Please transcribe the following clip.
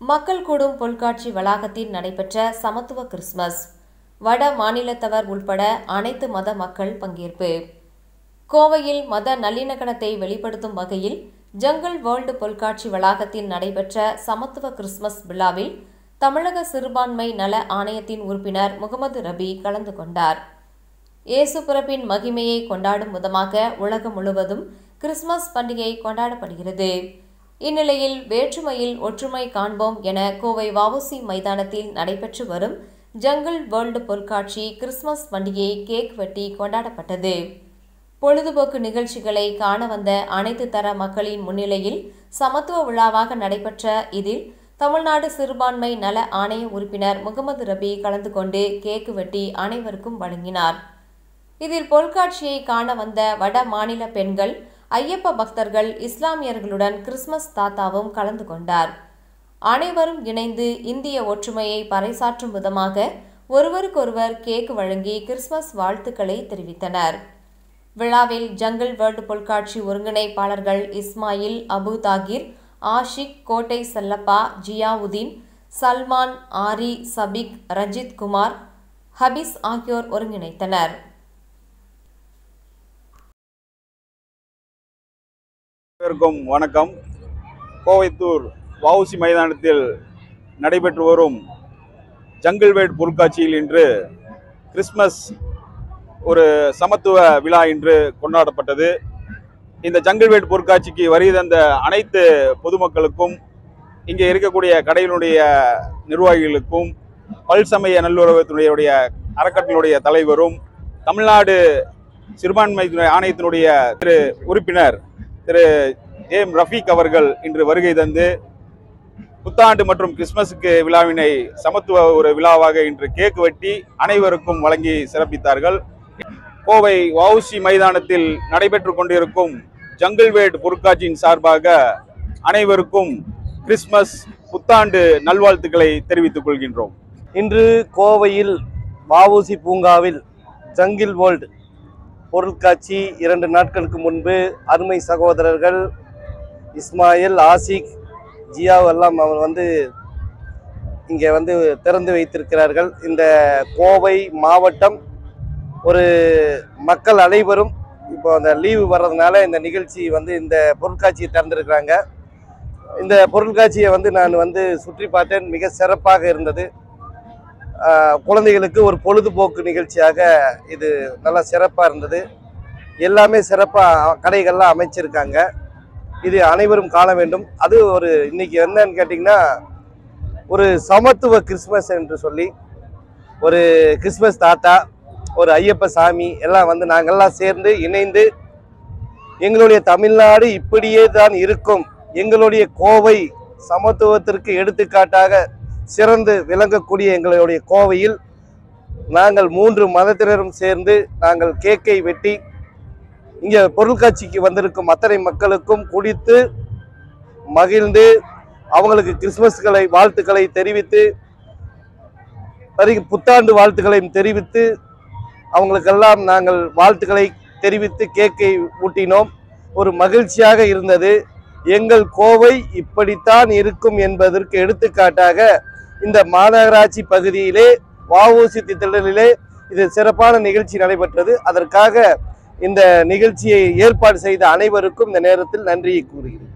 மக்கள் கூடும் பொருட்காட்சி வளாகத்தில் நடைபெற்ற சமத்துவ கிறிஸ்துமஸ். வட மாநிலத்தவர் உள்பட அனைத்து மத மக்கள் பங்கேற்பு. கோவையில் மத நல்லிணக்கத்தை வெளிப்படுத்தும் வகையில் ஜங்கிள் வேர்ல்டு பொருட்காட்சி வளாகத்தில் நடைபெற்ற சமத்துவ கிறிஸ்துமஸ் விழாவில் தமிழக சிறுபான்மை நல ஆணையத்தின் உறுப்பினர் முகமது ரபி கலந்து கொண்டார். இயேசு பிறப்பின் மகிமையை கொண்டாடும் விதமாக உலகம் முழுவதும் கிறிஸ்துமஸ் பண்டிகை கொண்டாடப்படுகிறது. இந்நிலையில் வேற்றுமையில் ஒற்றுமை காண்போம் என கோவை வ.உ.சி. மைதானத்தில் நடைபெற்று வரும் ஜங்கிள் வேர்ல்டு பொருட்காட்சி கிறிஸ்துமஸ் பண்டிகையை கேக் வெட்டி கொண்டாடப்பட்டது. பொழுதுபோக்கு நிகழ்ச்சிகளை காண வந்த அனைத்து தர மக்களின் முன்னிலையில் சமத்துவ விழாவாக நடைபெற்ற இதில் தமிழ்நாடு சிறுபான்மை நல ஆணைய உறுப்பினர் முகமது ரபி கலந்து கொண்டு கேக் வெட்டி அனைவருக்கும் வழங்கினார். இதில் பொருட்காட்சியை காண வந்த வட மாநில பெண்கள், ஐயப்ப பக்தர்கள், இஸ்லாமியர்களுடன் கிறிஸ்துமஸ் தாத்தாவும் கலந்து கொண்டார். அனைவரும் இணைந்து இந்திய ஒற்றுமையை பறைசாற்றும் விதமாக ஒருவருக்கொருவர் கேக் வழங்கி கிறிஸ்துமஸ் வாழ்த்துக்களை தெரிவித்தனர். விழாவில் ஜங்கிள் வேர்ல்டு பொருட்காட்சி ஒருங்கிணைப்பாளர்கள் இஸ்மாயில், அபு தாகிர், ஆஷிக், கோட்டை செல்லப்பா, ஜியாவுதீன், சல்மான், ஆரி, சபிக், ரஞ்சித் குமார், ஹபீஸ் ஆகியோர் ஒருங்கிணைத்தனர். வணக்கம். கோவைத்தூர் வ.உ.சி. மைதானத்தில் நடைபெற்று வரும் ஜங்கிள் வேர்ல்டு பொருட்காட்சியில் இன்று கிறிஸ்துமஸ் ஒரு சமத்துவ விழா இன்று கொண்டாடப்பட்டது. இந்த ஜங்கிள் வேர்ல்டு பொருட்காட்சிக்கு வருகை தந்த அனைத்து பொதுமக்களுக்கும், இங்கே இருக்கக்கூடிய கடையினுடைய நிர்வாகிகளுக்கும், பல்சமய நல்லுறவுத்துறையுடைய அறக்கட்டளையுடைய தலைவரும், தமிழ்நாடு சிறுபான்மை ஆணையத்தினுடைய உறுப்பினர் திரு ஜேம் ரஃபீக் அவர்கள் இன்று வருகை தந்து புத்தாண்டு மற்றும் கிறிஸ்துமஸுக்கு விழாவினை சமத்துவ ஒரு விழாவாக இன்று கேக் வெட்டி அனைவருக்கும் வழங்கி சிறப்பித்தார்கள். கோவை வ.உ.சி. மைதானத்தில் நடைபெற்று கொண்டிருக்கும் ஜங்கிள் வேர்ல்டு பொருட்காட்சியின் சார்பாக அனைவருக்கும் கிறிஸ்துமஸ் புத்தாண்டு நல்வாழ்த்துக்களை தெரிவித்துக் கொள்கின்றோம். இன்று கோவையில் வ.உ.சி. பூங்காவில் ஜங்கிள் வேர்ல்டு பொருட்காட்சி 2 நாட்களுக்கு முன்பு அருமை சகோதரர்கள் இஸ்மாயில், ஆஷிக், ஜியாவ் எல்லாம் அவர் இங்கே திறந்து வைத்திருக்கிறார்கள். இந்த கோவை மாவட்டம் ஒரு மக்கள் அனைவரும் இப்போ அந்த லீவு வர்றதுனால இந்த நிகழ்ச்சி இந்த பொருட்காட்சியை திறந்திருக்கிறாங்க. இந்த பொருட்காட்சியை நான் சுற்றி பார்த்தேன். மிக சிறப்பாக இருந்தது. குழந்தைகளுக்கு ஒரு பொழுதுபோக்கு நிகழ்ச்சியாக இது நல்லா சிறப்பாக இருந்தது. எல்லாமே சிறப்பாக கடைகள்லாம் அமைச்சிருக்காங்க. இது அனைவரும் காண வேண்டும். அது இன்னைக்கு என்னன்னு கேட்டிங்கன்னா, ஒரு சமத்துவ கிறிஸ்துமஸ் என்று சொல்லி ஒரு கிறிஸ்துமஸ் தாத்தா, ஒரு ஐயப்ப சாமி எல்லாம் நாங்கள்லாம் சேர்ந்து இணைந்து எங்களுடைய தமிழ்நாடு இப்படியே தான் இருக்கும், எங்களுடைய கோவை சமத்துவத்திற்கு எடுத்துக்காட்டாக சிறந்து விளங்கக்கூடிய எங்களுடைய கோவையில் நாங்கள் 3 மதத்தினரும் சேர்ந்து நாங்கள் கேக்கை வெட்டி இங்கே பொருட்காட்சிக்கு வந்திருக்கும் அத்தனை மக்களுக்கும் குடித்து மகிழ்ந்து அவங்களுக்கு கிறிஸ்துமஸ்களை வாழ்த்துக்களை தெரிவித்து, புத்தாண்டு வாழ்த்துக்களையும் தெரிவித்து அவங்களுக்கெல்லாம் நாங்கள் வாழ்த்துக்களை தெரிவித்து கேக்கை ஊட்டினோம். ஒரு மகிழ்ச்சியாக இருந்தது. எங்கள் கோவை இப்படித்தான் இருக்கும் என்பதற்கு எடுத்துக்காட்டாக இந்த மாநகராட்சி பகுதியிலே வ.உ.சி. திடலிலே இது சிறப்பான நிகழ்ச்சி நடைபெற்றது. அதற்காக இந்த நிகழ்ச்சியை ஏற்பாடு செய்த அனைவருக்கும் இந்த நேரத்தில் நன்றியை கூறுகிறேன்.